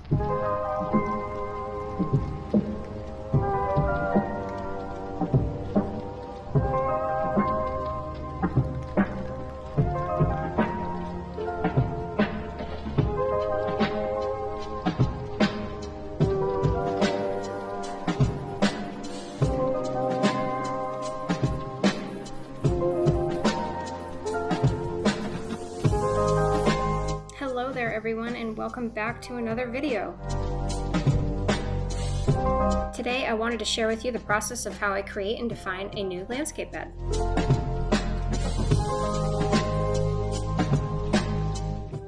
Hello there everyone, and welcome back to another video. Today I wanted to share with you the process of how I create and define a new landscape bed.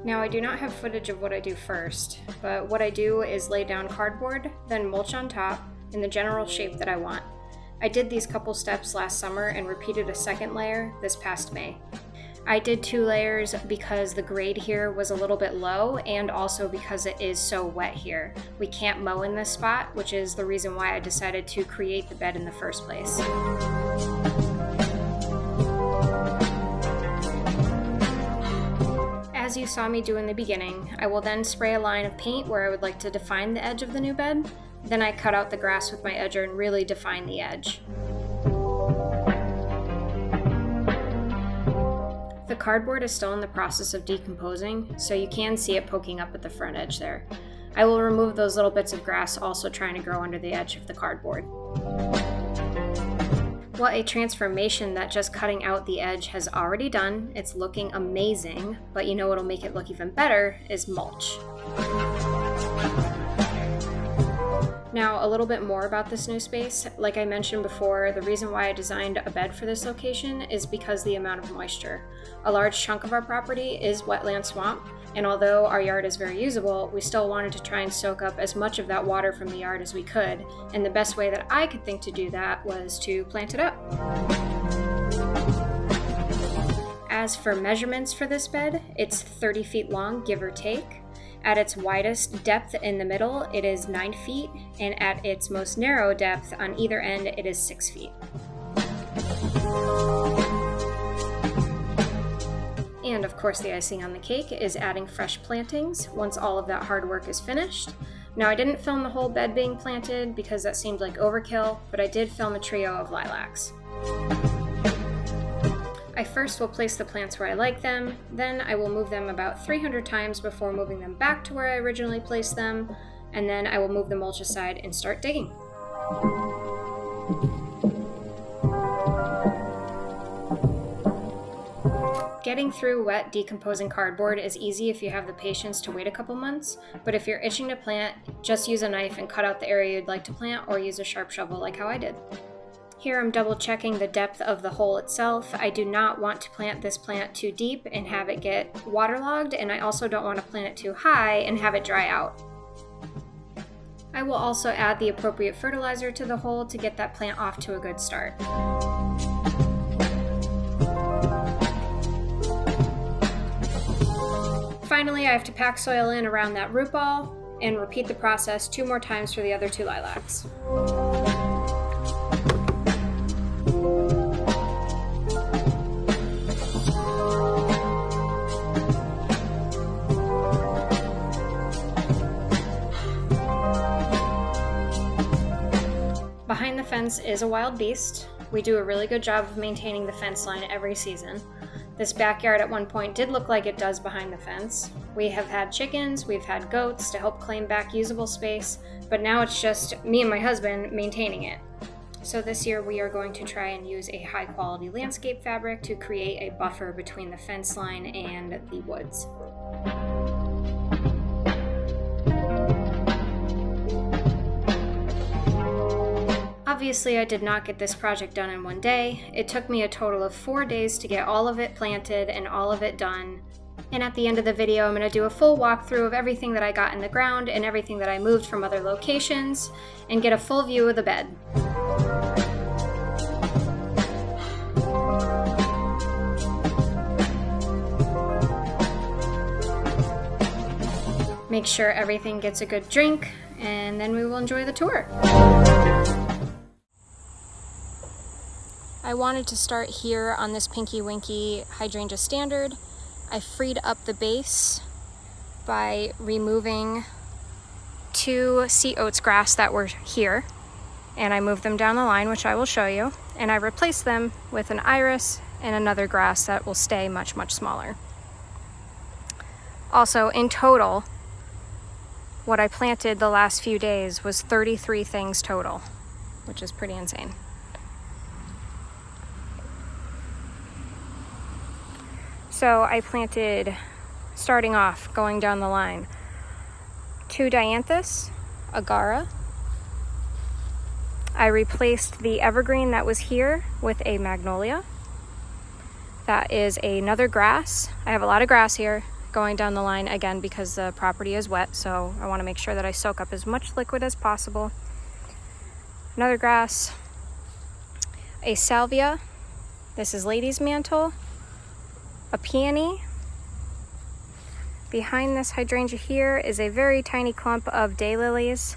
Now I do not have footage of what I do first, but what I do is lay down cardboard, then mulch on top in the general shape that I want. I did these couple steps last summer and repeated a second layer this past May. I did 2 layers because the grade here was a little bit low and also because it is so wet here. We can't mow in this spot, which is the reason why I decided to create the bed in the first place. As you saw me do in the beginning, I will then spray a line of paint where I would like to define the edge of the new bed. Then I cut out the grass with my edger and really define the edge. The cardboard is still in the process of decomposing, so you can see it poking up at the front edge there. I will remove those little bits of grass also trying to grow under the edge of the cardboard. What a transformation that just cutting out the edge has already done. It's looking amazing, but you know what'll make it look even better is mulch. Now, a little bit more about this new space. Like I mentioned before, the reason why I designed a bed for this location is because the amount of moisture. A large chunk of our property is wetland swamp, and although our yard is very usable, we still wanted to try and soak up as much of that water from the yard as we could, and the best way that I could think to do that was to plant it up. As for measurements for this bed, it's 30 feet long, give or take. At its widest depth in the middle, it is 9 feet, and at its most narrow depth on either end, it is 6 feet. And of course, the icing on the cake is adding fresh plantings once all of that hard work is finished. Now, I didn't film the whole bed being planted because that seemed like overkill, but I did film a trio of lilacs. I first will place the plants where I like them, then I will move them about 300 times before moving them back to where I originally placed them, and then I will move the mulch aside and start digging. Getting through wet, decomposing cardboard is easy if you have the patience to wait a couple months, but if you're itching to plant, just use a knife and cut out the area you'd like to plant, or use a sharp shovel like how I did. Here I'm double checking the depth of the hole itself. I do not want to plant this plant too deep and have it get waterlogged, and I also don't want to plant it too high and have it dry out. I will also add the appropriate fertilizer to the hole to get that plant off to a good start. Finally, I have to pack soil in around that root ball and repeat the process 2 more times for the other 2 lilacs. Behind the fence is a wild beast. We do a really good job of maintaining the fence line every season. This backyard at one point did look like it does behind the fence. We have had chickens, we've had goats to help claim back usable space, but now it's just me and my husband maintaining it. So this year we are going to try and use a high quality landscape fabric to create a buffer between the fence line and the woods. Obviously, I did not get this project done in one day. It took me a total of 4 days to get all of it planted and all of it done. And at the end of the video, I'm going to do a full walkthrough of everything that I got in the ground and everything that I moved from other locations and get a full view of the bed. Make sure everything gets a good drink, and then we will enjoy the tour. I wanted to start here on this Pinky Winky Hydrangea Standard. I freed up the base by removing 2 sea oats grass that were here, and I moved them down the line, which I will show you, and I replaced them with an iris and another grass that will stay much, much smaller. Also, in total, what I planted the last few days was 33 things total, which is pretty insane. So I planted, starting off, going down the line, 2 dianthus, agara. I replaced the evergreen that was here with a magnolia. That is another grass. I have a lot of grass here going down the line, again, because the property is wet, so I want to make sure that I soak up as much liquid as possible. Another grass, a salvia. This is lady's mantle. A peony. Behind this hydrangea here is a very tiny clump of daylilies.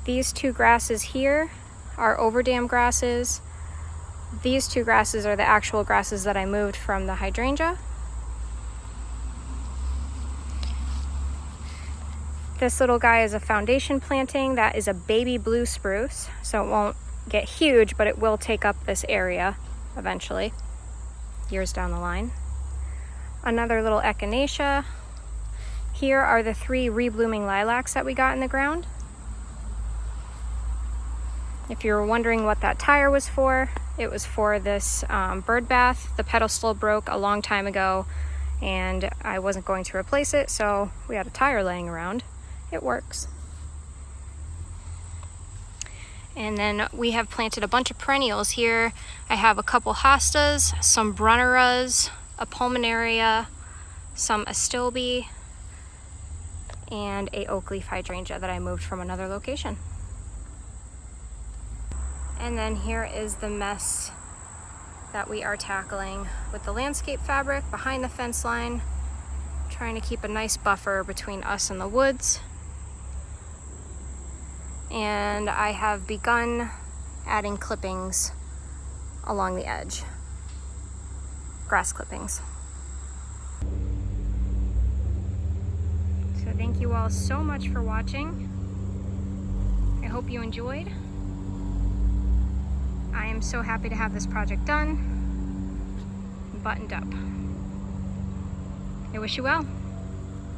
These 2 grasses here are overdam grasses. These 2 grasses are the actual grasses that I moved from the hydrangea. This little guy is a foundation planting. That is a baby blue spruce, so it won't get huge, but it will take up this area eventually, years down the line. Another little echinacea. Here are the 3 reblooming lilacs that we got in the ground. If you were wondering what that tire was for, it was for this bird bath. The pedestal broke a long time ago and I wasn't going to replace it, so we had a tire laying around. It works. And then we have planted a bunch of perennials here. I have a couple hostas, some brunneras, a pulmonaria, some astilbe, and a oak leaf hydrangea that I moved from another location. And then here is the mess that we are tackling with the landscape fabric behind the fence line, trying to keep a nice buffer between us and the woods. And I have begun adding clippings along the edge, grass clippings. So thank you all so much for watching. I hope you enjoyed. I am so happy to have this project done, buttoned up. I wish you well.